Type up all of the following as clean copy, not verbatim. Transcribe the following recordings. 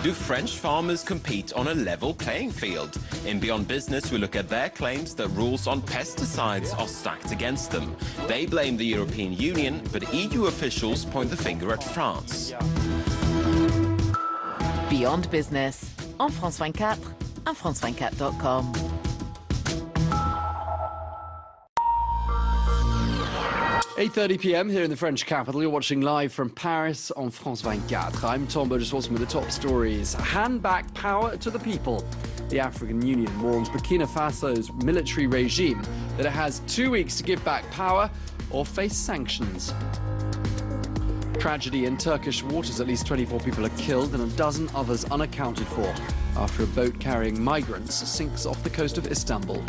Do French farmers compete on a level playing field? In Beyond Business, we look at their claims that rules on pesticides are stacked against them. They blame the European Union, but EU officials point the finger at France. Beyond Business, en France 24, en France24.com. .30 p.m. here in the French capital. You're watching live from Paris on France 24. I'm Tom Burgess-Wilson with the top stories. Hand back power to the people. The African Union warns Burkina Faso's military regime that it has 2 weeks to give back power or face sanctions. Tragedy in Turkish waters. At least 24 people are killed and a dozen others unaccounted for after a boat carrying migrants sinks off the coast of Istanbul.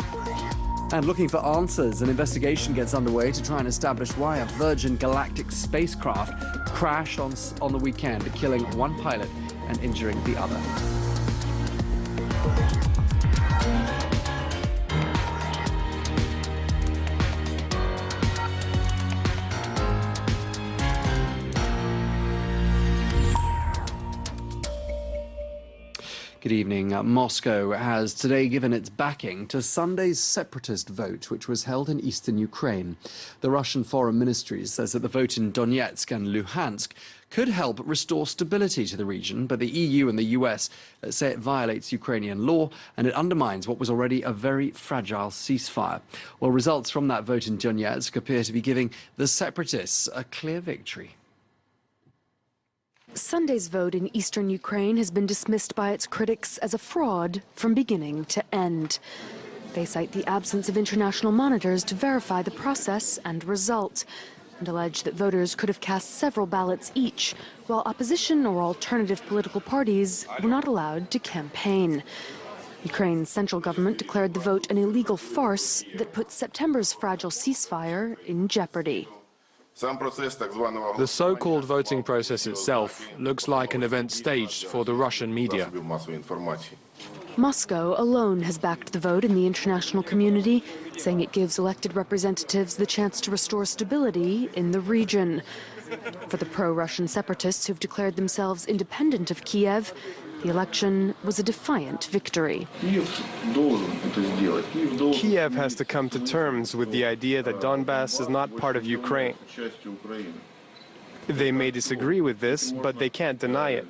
And looking for answers, an investigation gets underway to try and establish why a Virgin Galactic spacecraft crashed on the weekend, killing one pilot and injuring the other. Good evening. Moscow has today given its backing to Sunday's separatist vote, which was held in eastern Ukraine. The Russian Foreign Ministry says that the vote in Donetsk and Luhansk could help restore stability to the region, but the EU and the US say it violates Ukrainian law and it undermines what was already a very fragile ceasefire. Well, results from that vote in Donetsk appear to be giving the separatists a clear victory. Sunday's vote in eastern Ukraine has been dismissed by its critics as a fraud from beginning to end. They cite the absence of international monitors to verify the process and result, and allege that voters could have cast several ballots each, while opposition or alternative political parties were not allowed to campaign. Ukraine's central government declared the vote an illegal farce that put September's fragile ceasefire in jeopardy. The so-called voting process itself looks like an event staged for the Russian media. Moscow alone has backed the vote in the international community, saying it gives elected representatives the chance to restore stability in the region. For the pro-Russian separatists who've declared themselves independent of Kiev, the election was a defiant victory. Kiev has to come to terms with the idea that Donbass is not part of Ukraine. They may disagree with this, but they can't deny it.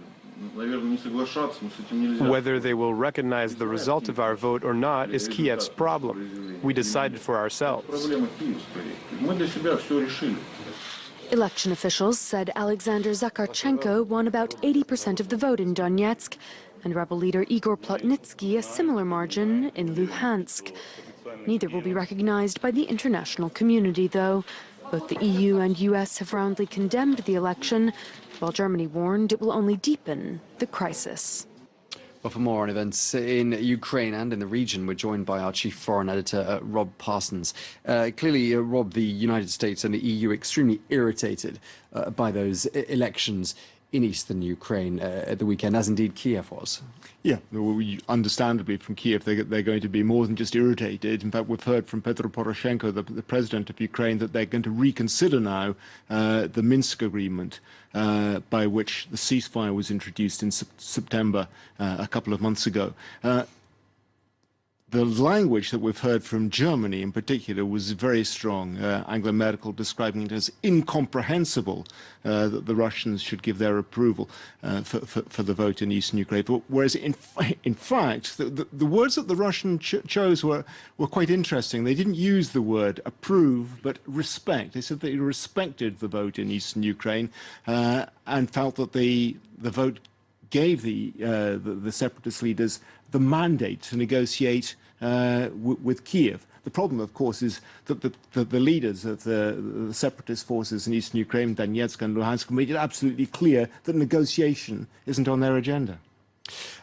Whether they will recognize the result of our vote or not is Kiev's problem. We decided for ourselves. Election officials said Alexander Zakharchenko won about 80% of the vote in Donetsk, and rebel leader Igor Plotnitsky a similar margin in Luhansk. Neither will be recognized by the international community, though. Both the EU and US have roundly condemned the election, while Germany warned it will only deepen the crisis. Well, for more on events in Ukraine and in the region, we're joined by our chief foreign editor, Rob Parsons. Clearly, Rob, the United States and the EU extremely irritated by those elections in eastern Ukraine at the weekend, as indeed Kiev was. Yeah, understandably from Kiev, they're going to be more than just irritated. In fact, we've heard from Petro Poroshenko, the president of Ukraine, that they're going to reconsider now the Minsk agreement by which the ceasefire was introduced in September a couple of months ago. The language that we've heard from Germany in particular was very strong. Angela Merkel describing it as incomprehensible that the Russians should give their approval for the vote in eastern Ukraine. Whereas in fact, the words that the Russians chose were quite interesting. They didn't use the word approve, but respect. They said they respected the vote in eastern Ukraine and felt that the vote gave the separatist leaders the mandate to negotiate with Kiev. The problem, of course, is that the leaders of the separatist forces in eastern Ukraine, Donetsk and Luhansk, made it absolutely clear that negotiation isn't on their agenda.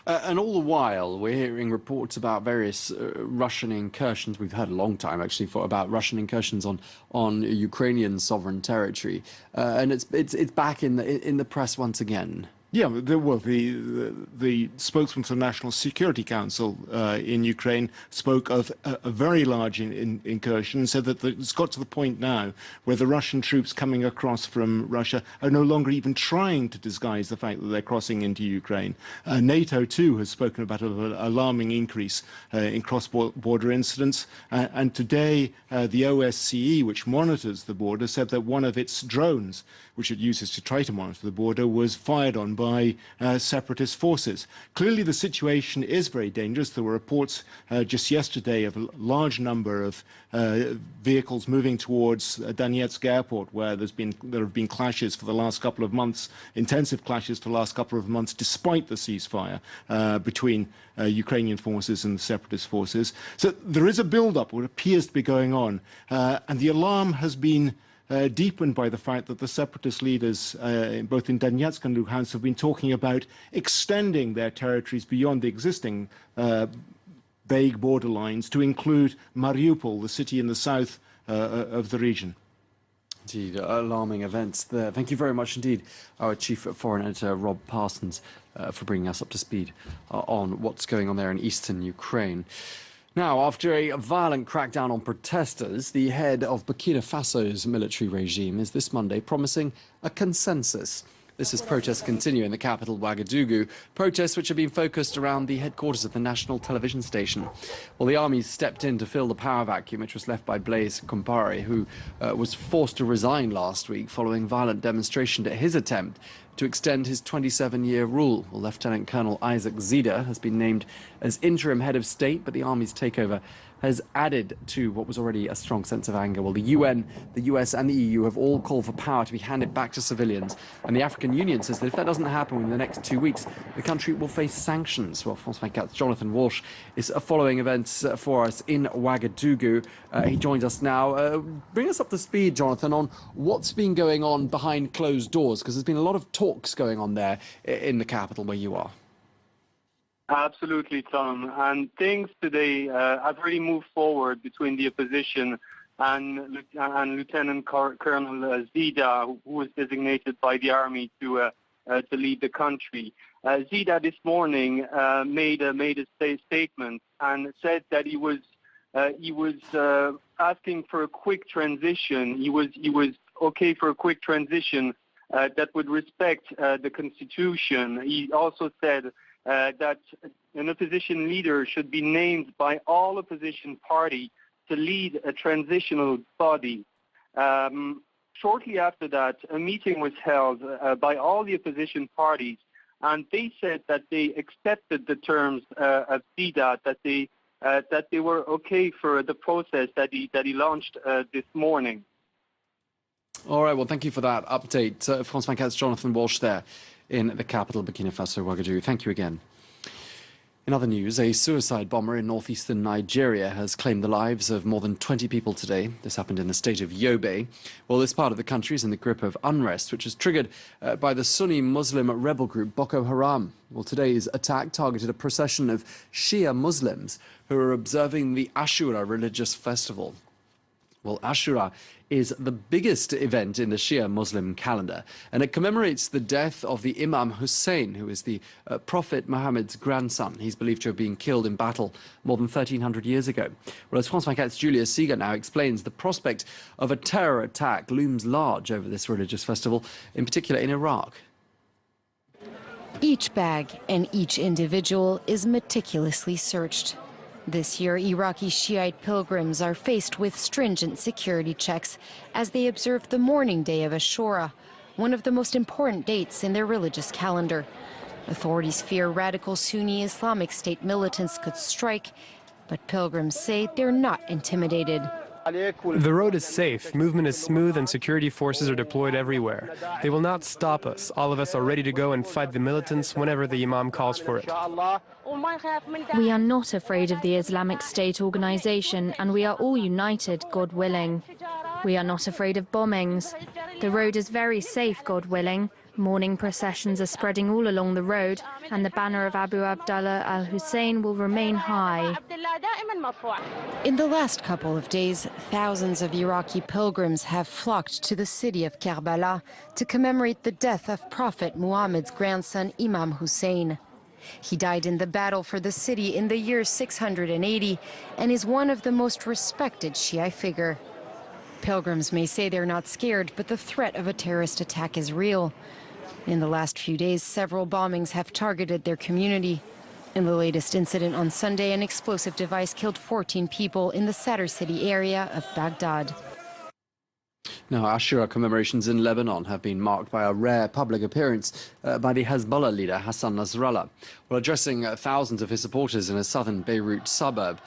And all the while, we're hearing reports about various Russian incursions. We've heard a long time, actually, about Russian incursions on Ukrainian sovereign territory, and it's back in the press once again. Yeah, the spokesman for the National Security Council in Ukraine spoke of a very large incursion and said that it's got to the point now where the Russian troops coming across from Russia are no longer even trying to disguise the fact that they're crossing into Ukraine. NATO, too, has spoken about an alarming increase in cross-border incidents. And today, the OSCE, which monitors the border, said that one of its drones, which it uses to try to monitor the border, was fired on by separatist forces. Clearly, the situation is very dangerous. There were reports just yesterday of a large number of vehicles moving towards Donetsk airport, where there have been clashes for the last couple of months, intensive clashes for the last couple of months, despite the ceasefire between Ukrainian forces and the separatist forces. So there is a build-up, what appears to be going on, and the alarm has been deepened by the fact that the separatist leaders, both in Donetsk and Luhansk, have been talking about extending their territories beyond the existing vague border lines to include Mariupol, the city in the south of the region. Indeed, alarming events there. Thank you very much indeed, our Chief Foreign Editor, Rob Parsons, for bringing us up to speed on what's going on there in eastern Ukraine. Now, after a violent crackdown on protesters, the head of Burkina Faso's military regime is this Monday promising a consensus. This as protests continue in the capital, Ouagadougou, protests which have been focused around the headquarters of the national television station. Well, the army stepped in to fill the power vacuum which was left by Blaise Compaoré, who was forced to resign last week following violent demonstration at his attempt to extend his 27-year rule. Well, Lieutenant Colonel Isaac Zida has been named as interim head of state, but the army's takeover has added to what was already a strong sense of anger. Well, the UN, the US and the EU have all called for power to be handed back to civilians. And the African Union says that if that doesn't happen within the next 2 weeks, the country will face sanctions. Well, France 24's Jonathan Walsh is following events for us in Ouagadougou. He joins us now. Bring us up to speed, Jonathan, on what's been going on behind closed doors, because there's been a lot of talks going on there in the capital where you are. Absolutely, Tom. And things today have really moved forward between the opposition and Lieutenant Colonel Zida, who was designated by the army to lead the country. Zida this morning made a statement and said that he was asking for a quick transition. He was okay for a quick transition that would respect the constitution. He also said that an opposition leader should be named by all opposition parties to lead a transitional body. Shortly after that, a meeting was held by all the opposition parties, and they said that they accepted the terms of Zida, that they were okay for the process that he launched this morning. All right, well, thank you for that update. France 24's Jonathan Walsh there in the capital, Burkina Faso, Ouagadougou. Thank you again. In other news, a suicide bomber in northeastern Nigeria has claimed the lives of more than 20 people today. This happened in the state of Yobe. Well, this part of the country is in the grip of unrest, which is triggered by the Sunni Muslim rebel group Boko Haram. Well, today's attack targeted a procession of Shia Muslims who are observing the Ashura religious festival. Well, Ashura is the biggest event in the Shia Muslim calendar, and it commemorates the death of the Imam Hussein, who is the Prophet Muhammad's grandson. He's believed to have been killed in battle more than 1,300 years ago. Well, as France 24's Julia Seeger now explains, the prospect of a terror attack looms large over this religious festival, in particular in Iraq. Each bag and each individual is meticulously searched. This year, Iraqi Shiite pilgrims are faced with stringent security checks as they observe the mourning day of Ashura, one of the most important dates in their religious calendar. Authorities fear radical Sunni Islamic State militants could strike, but pilgrims say they're not intimidated. The road is safe, movement is smooth, and security forces are deployed everywhere. They will not stop us. All of us are ready to go and fight the militants whenever the Imam calls for it. We are not afraid of the Islamic State organization, and we are all united, God willing. We are not afraid of bombings. The road is very safe, God willing. Mourning processions are spreading all along the road, and the banner of Abu Abdallah al-Hussein will remain high. In the last couple of days, thousands of Iraqi pilgrims have flocked to the city of Karbala to commemorate the death of Prophet Muhammad's grandson, Imam Hussein. He died in the battle for the city in the year 680 and is one of the most respected Shia figure. Pilgrims may say they're not scared, but the threat of a terrorist attack is real. In the last few days, several bombings have targeted their community. In the latest incident on Sunday, an explosive device killed 14 people in the Sadr city area of Baghdad. Now, Ashura commemorations in Lebanon have been marked by a rare public appearance by the Hezbollah leader Hassan Nasrallah. While addressing thousands of his supporters in a southern Beirut suburb,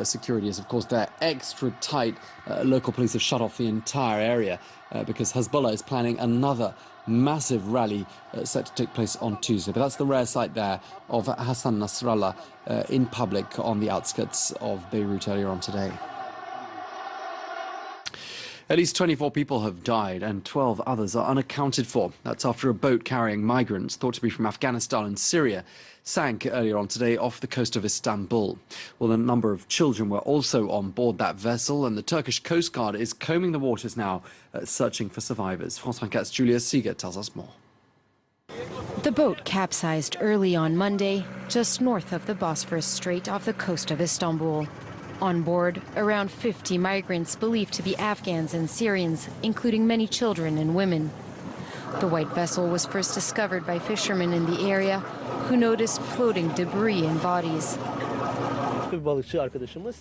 security is, of course, there extra tight. Local police have shut off the entire area because Hezbollah is planning another massive rally set to take place on Tuesday. But that's the rare sight there of Hassan Nasrallah in public on the outskirts of Beirut earlier on today. At least 24 people have died and 12 others are unaccounted for. That's after a boat carrying migrants, thought to be from Afghanistan and Syria, sank earlier on today off the coast of Istanbul. Well, a number of children were also on board that vessel, and the Turkish Coast Guard is combing the waters now, searching for survivors. France 24's Julia Seeger tells us more. The boat capsized early on Monday, just north of the Bosphorus Strait off the coast of Istanbul. On board, around 50 migrants believed to be Afghans and Syrians, including many children and women. The white vessel was first discovered by fishermen in the area who noticed floating debris and bodies.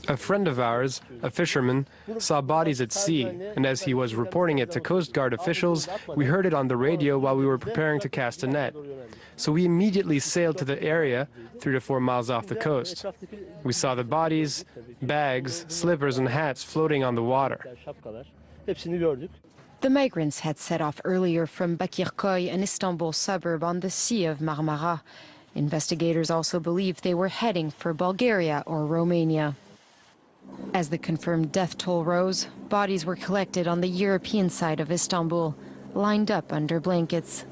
A friend of ours, a fisherman, saw bodies at sea, and as he was reporting it to Coast Guard officials, we heard it on the radio while we were preparing to cast a net. So we immediately sailed to the area, 3 to 4 miles off the coast. We saw the bodies, bags, slippers and hats floating on the water. The migrants had set off earlier from Bakirköy, an Istanbul suburb on the Sea of Marmara. Investigators also believe they were heading for Bulgaria or Romania. As the confirmed death toll rose, bodies were collected on the European side of Istanbul, lined up under blankets.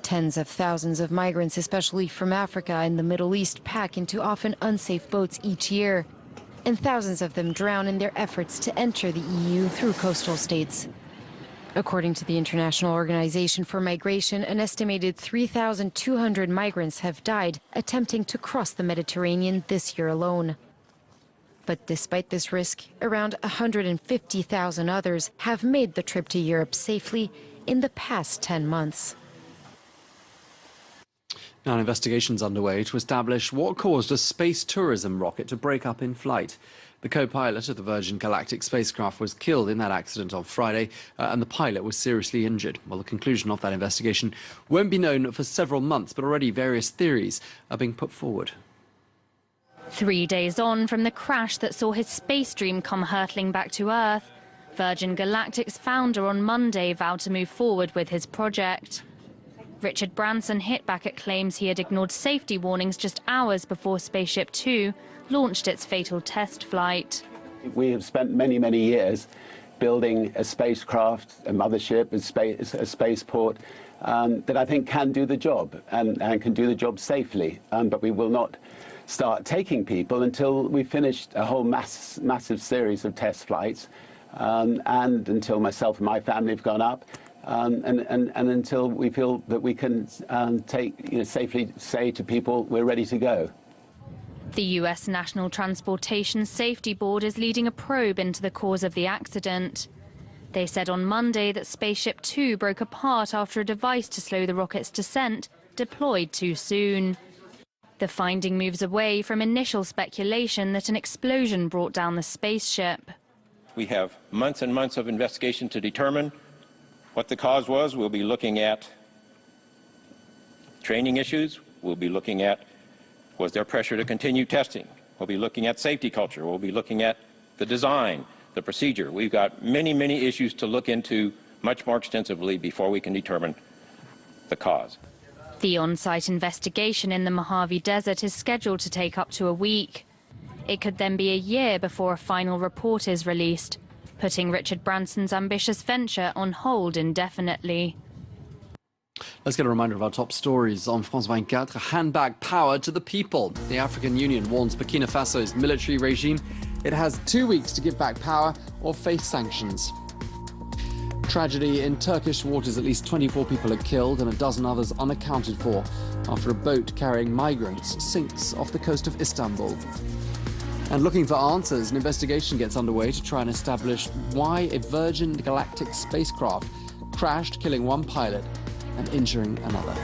Tens of thousands of migrants, especially from Africa and the Middle East, pack into often unsafe boats each year, and thousands of them drown in their efforts to enter the EU through coastal states. According to the International Organization for Migration, an estimated 3,200 migrants have died attempting to cross the Mediterranean this year alone. But despite this risk, around 150,000 others have made the trip to Europe safely in the past 10 months. Now, an investigation's underway to establish what caused a space tourism rocket to break up in flight. The co-pilot of the Virgin Galactic spacecraft was killed in that accident on Friday, and the pilot was seriously injured. Well, the conclusion of that investigation won't be known for several months, but already various theories are being put forward. 3 days on from the crash that saw his space dream come hurtling back to Earth, Virgin Galactic's founder on Monday vowed to move forward with his project. Richard Branson hit back at claims he had ignored safety warnings just hours before Spaceship Two launched its fatal test flight. We have spent many, many years building a spacecraft, a mothership, a spaceport that I think can do the job and can do the job safely. But we will not start taking people until we've finished a whole massive series of test flights and until myself and my family have gone up. And until we feel that we can safely say to people, we're ready to go. The US National Transportation Safety Board is leading a probe into the cause of the accident. They said on Monday that Spaceship Two broke apart after a device to slow the rocket's descent deployed too soon. The finding moves away from initial speculation that an explosion brought down the spaceship. We have months and months of investigation to determine what the cause was. We'll be looking at training issues. We'll be looking at, was there pressure to continue testing? We'll be looking at safety culture. We'll be looking at the design, the procedure. We've got many, many issues to look into much more extensively before we can determine the cause. The on-site investigation in the Mojave Desert is scheduled to take up to a week. It could then be a year before a final report is released, putting Richard Branson's ambitious venture on hold indefinitely. Let's get a reminder of our top stories on France 24. Hand back power to the people. The African Union warns Burkina Faso's military regime it has 2 weeks to give back power or face sanctions. Tragedy in Turkish waters. At least 24 people are killed and a dozen others unaccounted for after a boat carrying migrants sinks off the coast of Istanbul. And looking for answers, an investigation gets underway to try and establish why a Virgin Galactic spacecraft crashed, killing one pilot and injuring another.